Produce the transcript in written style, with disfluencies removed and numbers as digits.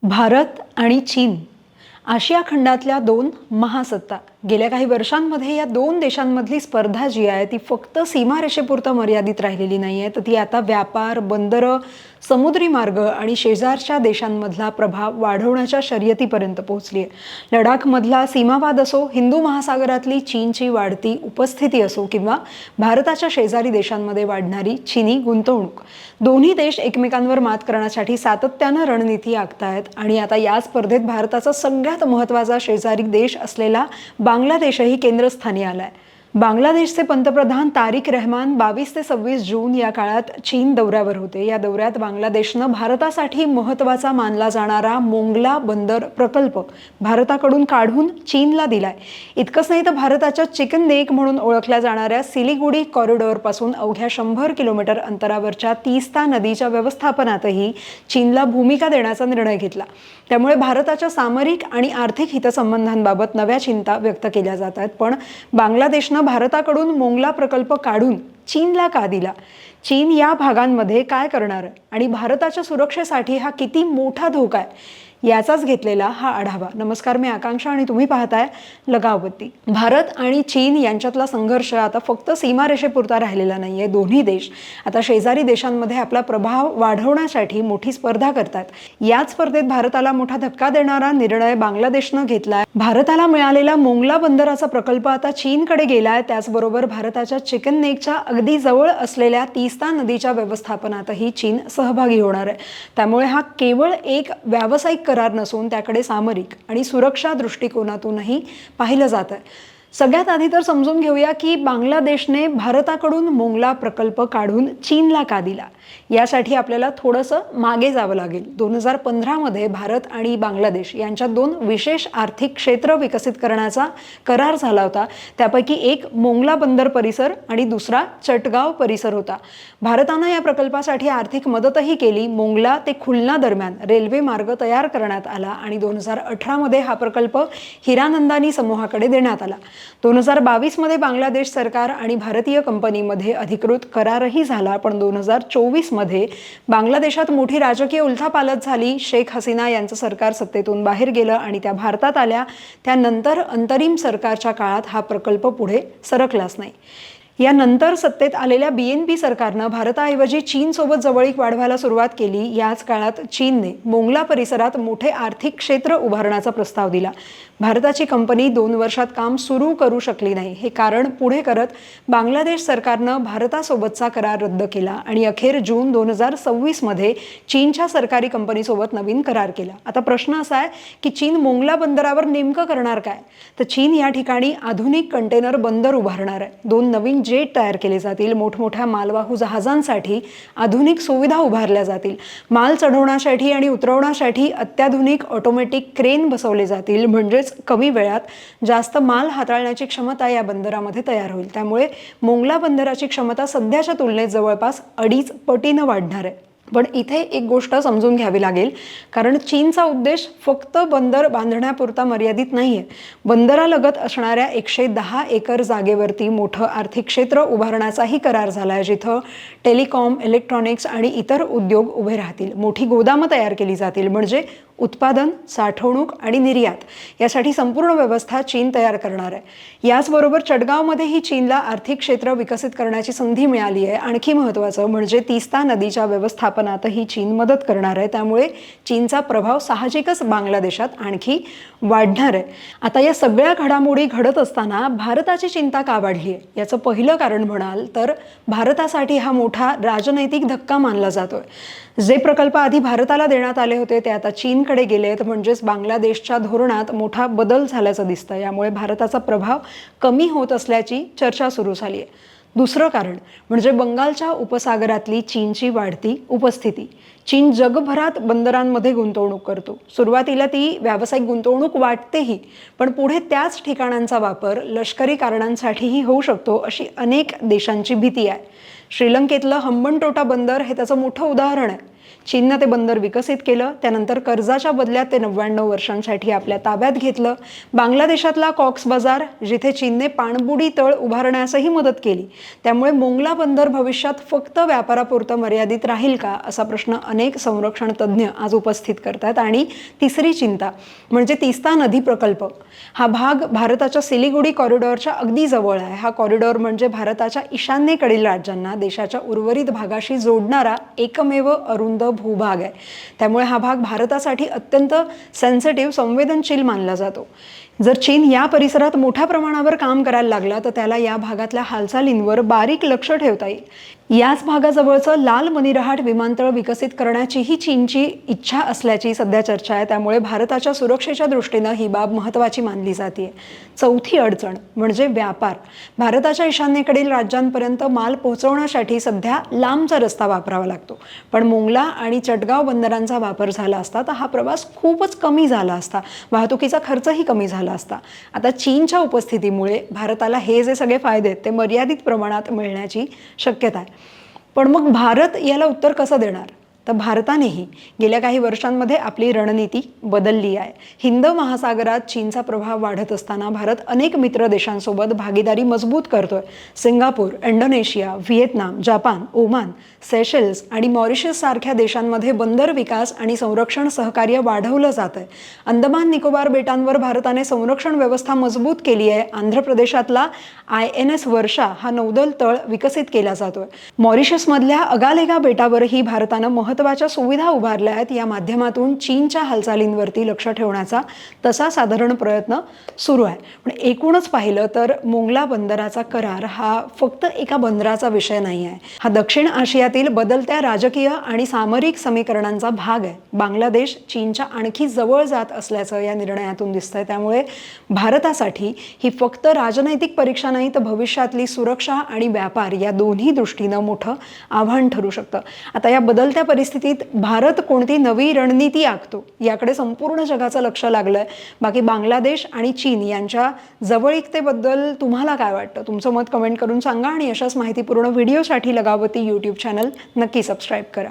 भारत आणि चीन आशिया खंडातल्या दोन महासत्ता गेल्या काही वर्षांमध्ये या दोन देशांमधली स्पर्धा जी आहे ती फक्त सीमारेषेपुरतं मर्यादित राहिलेली नाही आहे, तर ती आता व्यापार, बंदरं, समुद्री मार्ग आणि शेजारच्या देशांमधला प्रभाव वाढवण्याच्या शर्यतीपर्यंत पोहोचली आहे. लडाखमधला सीमावाद असो, हिंदू महासागरातली चीनची वाढती उपस्थिती असो किंवा भारताच्या शेजारी देशांमध्ये वाढणारी चीनी गुंतवणूक, दोन्ही देश एकमेकांवर मात करण्यासाठी सातत्यानं रणनीती आखतायत. आणि आता या स्पर्धेत भारताचा सगळ्यात महत्त्वाचा शेजारी देश असलेला बांगलादेशही केंद्रस्थानी आलाय. बांगलादेशचे पंतप्रधान तारिक रहमान 22 ते 26 जून या काळात चीन दौऱ्यावर होते. या दौऱ्यात बांगलादेशनं भारतासाठी महत्त्वाचा मानला जाणारा मोंगला बंदर प्रकल्प भारताकडून काढून चीनला दिलाय. इतकंच नाही तर भारताच्या चिकन नेक म्हणून ओळखल्या जाणाऱ्या सिलिगुडी कॉरिडॉरपासून अवघ्या 100 किलोमीटर अंतरावरच्या तीस्ता नदीच्या व्यवस्थापनातही चीनला भूमिका देण्याचा निर्णय घेतला. त्यामुळे भारताच्या सामरिक आणि आर्थिक हितसंबंधांबाबत नव्या चिंता व्यक्त केल्या जात आहेत. पण बांगलादेशनं भारताकडून मोंगला प्रकल्प काढून चीनला का दिला? चीन या भागांमध्ये काय करणार आणि भारताच्या सुरक्षेसाठी हा किती मोठा धोका आहे, याचाच घेतलेला हा आढावा. नमस्कार, मी आकांक्षा आणि तुम्ही पाहताय लगावबत्ती. भारत आणि चीन यांच्यातला संघर्ष आता फक्त सीमारेषेपुरता राहिलेला नाहीये. दोन्ही देश आता शेजारी देशांमध्ये आपला प्रभाव वाढवण्यासाठी मोठी स्पर्धा करतात. याच स्पर्धेत भारताला मोठा धक्का देणारा निर्णय बांगलादेशनं घेतलाय. भारताला मिळालेला मोंगला बंदराचा प्रकल्प आता चीनकडे गेलाय. त्याचबरोबर भारताच्या चिकन नेकच्या अगदी जवळ असलेल्या तीस्ता नदीच्या व्यवस्थापनातही चीन सहभागी होणार आहे. त्यामुळे हा केवळ एक व्यावसायिक करार नसून त्याकडे सामरिक आणि सुरक्षा दृष्टिकोनातूनही पाहिलं जात आहे. सगळ्यात आधी तर समजून घेऊया की बांगलादेशने भारताकडून मोंगला प्रकल्प काढून चीनला का दिला. यासाठी आपल्याला थोडंसं मागे जावं लागेल. 2015 मध्ये भारत आणि बांगलादेश यांच्यात दोन विशेष आर्थिक क्षेत्र विकसित करण्याचा करार झाला होता. त्यापैकी एक मोंगला बंदर परिसर आणि दुसरा चटगाव परिसर होता. भारतानं या प्रकल्पासाठी आर्थिक मदतही केली. मोंगला ते खुलना दरम्यान रेल्वे मार्ग तयार करण्यात आला आणि 2018 मध्ये हा प्रकल्प हिरानंदानी समूहाकडे देण्यात आला. 2022 मध्ये बांगलादेश सरकार आणि भारतीय कंपनीमध्ये अधिकृत करारही झाला. पण 2024 मध्ये बांगलादेशात मोठी राजकीय उलथापालथ झाली. शेख हसीना यांचं सरकार सत्तेतून बाहेर गेलं आणि त्या भारतात आल्या. त्यानंतर अंतरिम सरकारच्या काळात हा प्रकल्प पुढे सरकलाच नाही. यानंतर सत्तेत आलेल्या BNP सरकारनं भारताऐवजी चीनसोबत जवळीक वाढवायला सुरुवात केली. याच काळात चीनने मोंगला परिसरात मोठे आर्थिक क्षेत्र उभारण्याचा प्रस्ताव दिला. भारताची कंपनी 2 वर्षात काम सुरू करू शकली नाही. हे कारण पुढे करत बांगलादेश सरकारनं भारतासोबतचा करार रद्द केला आणि अखेर जून 2026 मध्ये चीनच्या सरकारी कंपनीसोबत नवीन करार केला. आता प्रश्न असा आहे की चीन मोंगला बंदरावर नेमकं करणार काय? तर चीन या ठिकाणी आधुनिक कंटेनर बंदर उभारणार आहे. 2 नवीन जेट तयार केले जातील. मोठमोठ्या मालवाहू जहाजांसाठी आधुनिक सुविधा उभारल्या जातील. माल चढवण्यासाठी आणि उतरवण्यासाठी अत्याधुनिक ऑटोमॅटिक क्रेन बसवले जातील. म्हणजेच कमी वेळात जास्त माल हाताळण्याची क्षमता या बंदरामध्ये तयार होईल. त्यामुळे मोंगला बंदराची क्षमता सध्याच्या तुलनेत जवळपास 2.5 पटीनं वाढणार आहे. पण इथे एक गोष्ट समजून घ्यावी लागेल, कारण चीनचा उद्देश फक्त बंदर बांधण्यापुरता मर्यादित नाहीये. बंदरालगत असणाऱ्या 110 एकर जागेवरती मोठं आर्थिक क्षेत्र उभारण्याचाही करार झालाय, जिथं टेलिकॉम, इलेक्ट्रॉनिक्स आणि इतर उद्योग उभे राहतील. मोठी गोदामं तयार केली जातील. म्हणजे उत्पादन, साठवणूक आणि निर्यात यासाठी संपूर्ण व्यवस्था चीन तयार करणार आहे. याचबरोबर चटगावमध्येही चीनला आर्थिक क्षेत्र विकसित करण्याची संधी मिळाली आहे. आणखी महत्त्वाचं म्हणजे तीस्ता नदीच्या व्यवस्थापनातही चीन मदत करणार आहे. त्यामुळे चीनचा प्रभाव साहजिकच बांगलादेशात आणखी वाढणार आहे. आता या सगळ्या घडामोडी घडत असताना भारताची चिंता का वाढली आहे? याचं पहिलं कारण म्हणाल तर भारतासाठी हा मोठा राजनैतिक धक्का मानला जातोय. जे प्रकल्प आधी भारताला देण्यात आले होते ते आता चीनकडे गेलेत. म्हणजेच बांगलादेशच्या धोरणात मोठा बदल झाल्याचं दिसतं. यामुळे भारताचा प्रभाव कमी होत असल्याची चर्चा सुरू झाली आहे. दुसरं कारण म्हणजे बंगालच्या उपसागरातली चीनची वाढती उपस्थिती. चीन जगभरात बंदरांमध्ये गुंतवणूक करतो. सुरुवातीला ती व्यावसायिक गुंतवणूक वाटतेही, पण पुढे त्याच ठिकाणांचा वापर लष्करी कारणांसाठीही होऊ शकतो अशी अनेक देशांची भीती आहे. श्रीलंकेतलं हंबनटोटा बंदर हे त्याचं मोठं उदाहरण आहे. चीननं ते बंदर विकसित केलं, त्यानंतर कर्जाच्या बदल्यात ते 99 वर्षांसाठी आपल्या ताब्यात घेतलं. बांगलादेशातला कॉक्स बाजार जिथे चीनने पाणबुडी तळ उभारण्यासही मदत केली. त्यामुळे मोंगला बंदर भविष्यात फक्त व्यापारापुरतं मर्यादित राहील का असा प्रश्न अनेक संरक्षण तज्ज्ञ आज उपस्थित करतात. आणि तिसरी चिंता म्हणजे तीस्ता नदी प्रकल्प. हा भाग भारताच्या सिलिगुडी कॉरिडॉरच्या अगदी जवळ आहे. हा कॉरिडॉर म्हणजे भारताच्या ईशान्येकडील राज्यांना देशाच्या उर्वरित भागाशी जोडणारा एकमेव अरुंद भूभाग आहे. त्यामुळे हा भाग भारतासाठी अत्यंत सेन्सिटिव्ह, संवेदनशील मानला जातो. जर चीन या परिसरात मोठ्या प्रमाणावर काम करायला लागला तर त्याला या भागातल्या हालचालींवर बारीक लक्ष ठेवता येईल. याच भागाजवळचं लाल मनीरहाट विमानतळ विकसित करण्याचीही चीनची इच्छा असल्याची सध्या चर्चा आहे. त्यामुळे भारताच्या सुरक्षेच्या दृष्टीनं ही बाब महत्त्वाची मानली जाते. चौथी अडचण म्हणजे व्यापार. भारताच्या ईशान्येकडील राज्यांपर्यंत माल पोहोचवण्यासाठी सध्या लांबचा रस्ता वापरावा लागतो. पण मोंगला आणि चटगाव बंदरांचा वापर झाला असता तर हा प्रवास खूपच कमी झाला असता, वाहतुकीचा खर्चही कमी झाला असता. आता चीनच्या उपस्थितीमुळे भारताला हे जे सगळे फायदे आहेत ते मर्यादित प्रमाणात मिळण्याची शक्यता आहे. पण मग भारत याला उत्तर कसं देणार? तर भारतानेही गेल्या काही वर्षांमध्ये आपली रणनीती बदलली आहे. हिंद महासागरात चीनचा प्रभाव वाढत असताना भारत अनेक मित्र देशांसोबत भागीदारी मजबूत करतोय. Singapore, Indonesia, Vietnam, Japan, Oman, Seychelles आणि मॉरिशस सारख्या देशांमध्ये बंदर विकास आणि संरक्षण सहकार्य वाढवलं जात आहे. अंदमान निकोबार बेटांवर भारताने संरक्षण व्यवस्था मजबूत केली आहे. आंध्र प्रदेशातला INS वर्षा हा नौदल तळ विकसित केला जातोय. मॉरिशसमधल्या अगालेगा बेटावरही भारतानं महत्त्वाच्या सुविधा उभारल्या आहेत. या माध्यमातून चीनच्या हालचालींवरती लक्ष ठेवण्याचा तसा साधारण प्रयत्न सुरू आहे. पण एकूणच पाहिलं तर मोंगला बंदराचा करार हा फक्त एका बंदराचा विषय नाही आहे. हा दक्षिण आशियातील बदलत्या राजकीय आणि सामरिक समीकरणांचा भाग आहे. बांगलादेश चीनच्या आणखी जवळ जात असल्याचं या निर्णयातून दिसतंय. त्यामुळे भारतासाठी ही फक्त राजनैतिक परीक्षा नाही तर भविष्यातली सुरक्षा आणि व्यापार या दोन्ही दृष्टीनं मोठं आव्हान ठरू शकतं. आता या बदलत्या परिस्थितीत भारत कोणती नवी रणनीती आखतो याकडे संपूर्ण जगाचं लक्ष लागलंय. बाकी बांगलादेश आणि चीन यांच्या जवळीकतेबद्दल तुम्हाला काय वाटतं? तुमचं मत कमेंट करून सांगा आणि अशाच माहितीपूर्ण व्हिडिओसाठी लगावती YouTube चॅनल नक्की सबस्क्राईब करा.